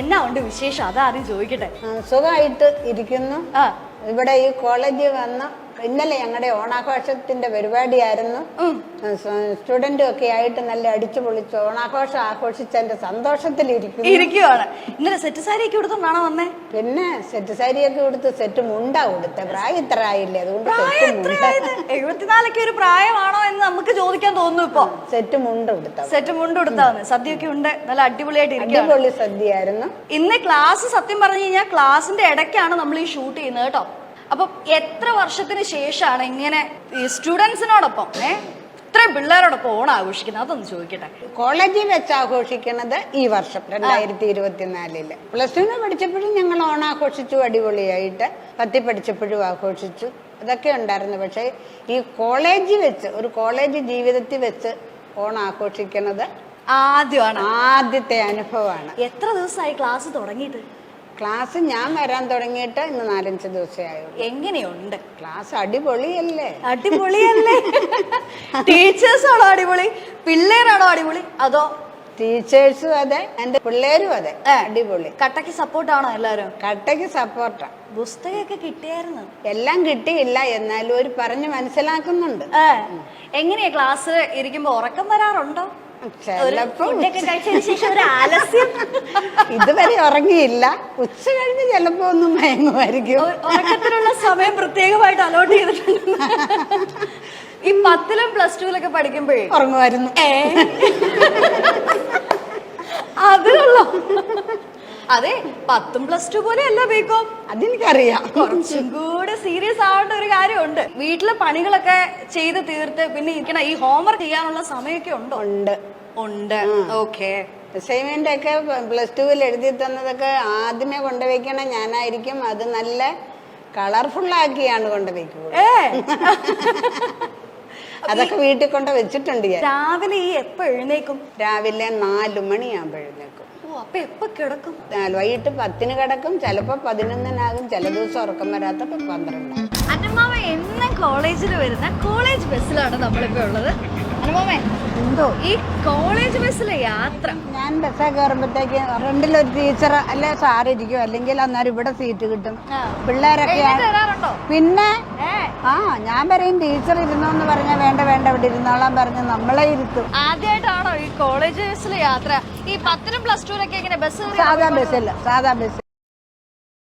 എന്നാ ഉണ്ട് വിശേഷം അതാദ്യം ചോദിക്കട്ടെ. സുഖമായിട്ട് ഇരിക്കുന്നു. ഇവിടെ ഈ കോളേജിൽ വന്ന ഇന്നലെ ഞങ്ങളുടെ ഓണാഘോഷത്തിന്റെ പരിപാടിയായിരുന്നു. സ്റ്റുഡന്റും ഒക്കെ ആയിട്ട് നല്ല അടിച്ചു പൊളിച്ച് ഓണാഘോഷം ആഘോഷിച്ചതിന്റെ സന്തോഷത്തിലിരിക്കുകയാണ്. ഇന്നലെ സെറ്റ് സാരി ഒക്കെ കൊടുത്തോണ്ടാണോ വന്നേ? പിന്നെ സെറ്റ് സാരിയൊക്കെ കൊടുത്ത് സെറ്റ് മുണ്ട കൊടുത്ത പ്രായം ഇത്ര ആയില്ലേ, അതുകൊണ്ട് 74 ഒരു പ്രായമാണോ എന്ന് നമുക്ക് ചോദിക്കാൻ തോന്നുന്നു. ഇപ്പൊ സെറ്റ് മുണ്ട് കൊടുത്ത സദ്യയൊക്കെ ഉണ്ട്, നല്ല അടിപൊളിയായിട്ട് അടിപൊളി സദ്യയായിരുന്നു. ഇന്ന് ക്ലാസ് സത്യം പറഞ്ഞു കഴിഞ്ഞാൽ ക്ലാസിന്റെ ഇടയ്ക്കാണ് നമ്മൾ ഈ ഷൂട്ട് ചെയ്യുന്നത് കേട്ടോ. അപ്പൊ എത്ര വർഷത്തിന് ശേഷമാണ് ഇങ്ങനെ ഈ സ്റ്റുഡൻസിനോടൊപ്പം ഇത്രയും പിള്ളേരോടൊപ്പം ഓണം ആഘോഷിക്കുന്നത്? അതൊന്ന് ചോദിക്കട്ടെ. കോളേജിൽ വെച്ച് ആഘോഷിക്കുന്നത് ഈ വർഷം 2024 +2 പഠിച്ചപ്പോഴും ഞങ്ങൾ ഓണാഘോഷിച്ചു അടിപൊളിയായിട്ട്. 10 പഠിച്ചപ്പോഴും ആഘോഷിച്ചു, അതൊക്കെ ഉണ്ടായിരുന്നു. പക്ഷെ ഈ കോളേജിൽ വെച്ച് ഒരു കോളേജ് ജീവിതത്തിൽ വെച്ച് ഓണം ആഘോഷിക്കുന്നത് ആദ്യത്തെ അനുഭവമാണ്. എത്ര ദിവസമായി ക്ലാസ് തുടങ്ങിയിട്ട്? ക്ലാസ് ഞാൻ വരാൻ തുടങ്ങിയിട്ട് ഇന്ന് 4-5 ദിവസമേ ആയുള്ളൂ. എങ്ങനെയുണ്ട് ക്ലാസ്? അടിപൊളിയല്ലേ? ടീച്ചേഴ്സാണോ അടിപൊളി, പിള്ളേരാണോ അടിപൊളി, അതോ? ടീച്ചേഴ്സും അതെ, എന്റെ പിള്ളേരും അതെ, അടിപൊളി. കട്ടയ്ക്ക് സപ്പോർട്ടാണോ എല്ലാരും? കട്ടയ്ക്ക് സപ്പോർട്ടാ. പുസ്തകമൊക്കെ കിട്ടിയായിരുന്നു? എല്ലാം കിട്ടിയില്ല, എന്നാലും ഒരു പറഞ്ഞ് മനസ്സിലാക്കുന്നുണ്ട്. എങ്ങനെയാ ക്ലാസ് ഇരിക്കുമ്പോ ഉറക്കം വരാറുണ്ടോ? ഇതുവരെ ഉറങ്ങിയില്ല. ഉച്ച കഴിഞ്ഞ് ചിലപ്പോ ഒന്നും മയങ്ങുമായിരിക്കും. ഉറക്കത്തിനുള്ള സമയം പ്രത്യേകമായിട്ട് അലോട്ട് ചെയ്തിട്ടുണ്ട്. ഈ 10ലും +2ലൊക്കെ പഠിക്കുമ്പോഴേ ഉറങ്ങുമായിരുന്നു. അതിനുള്ളോ? അതെ, 10ഉം +2 പോലെ അല്ല ബികോം. അതെനിക്കറിയാം. കുറച്ചും കൂടെ സീരിയസ് ആവേണ്ട ഒരു കാര്യമുണ്ട്. വീട്ടിലെ പണികളൊക്കെ ചെയ്ത് തീർത്ത് പിന്നെ ഇരിക്കണ ഈ ഹോംവർക്ക് ചെയ്യാനുള്ള സമയമൊക്കെ ഉണ്ടോ? ഉണ്ട്. ഓക്കെ. അസൈൻമെന്റ് ഒക്കെ +2 എഴുതി തന്നതൊക്കെ ആദ്യമേ കൊണ്ടുവയ്ക്കണ ഞാനായിരിക്കും. അത് നല്ല കളർഫുൾ ആക്കിയാണ് കൊണ്ടുവയ്ക്കുക. അതൊക്കെ വീട്ടിൽ കൊണ്ട് വെച്ചിട്ടുണ്ട്. രാവിലെ എപ്പോ എഴുന്നേക്കും? രാവിലെ 4 മണിയാകുമ്പോ എഴുന്നേക്കും. അപ്പൊ എപ്പോ കിടക്കും? വൈകിട്ട് 10-ന് കിടക്കും, ചിലപ്പോ 11-നാകും, ചില ദിവസം ഉറക്കം വരാത്തപ്പോ 12. അന്നമാമ എന്നും കോളേജിൽ വരുന്ന കോളേജ് ബസ്സിലാണ് നമ്മളിപ്പോ ഉള്ളത്. അനുമാമേ, എന്തോ ഈ കോളേജ് ബസ്സിലെ യാത്ര? ഞാൻ ബസ്സേ കയറുമ്പോഴത്തേക്ക് ഫ്രണ്ടിലൊരു ടീച്ചർ അല്ലെ സാർ ഇരിക്കും, അല്ലെങ്കിൽ അന്നേരം ഇവിടെ സീറ്റ് കിട്ടും. പിള്ളേരൊക്കെ പിന്നെ ഞാൻ പറയും ടീച്ചർ ഇരുന്നോന്ന് പറഞ്ഞാൽ വേണ്ട ഇവിടെ ഇരുന്നോളാൻ പറഞ്ഞ് നമ്മളെ ഇരുത്തും. ആദ്യമായിട്ടാണോ ഈ കോളേജ് ബസ്സിലെ യാത്ര? ഈ 10ലും +2ലൊക്കെ എങ്ങനെ ബസ്? സാധാ ബസ്സിൽ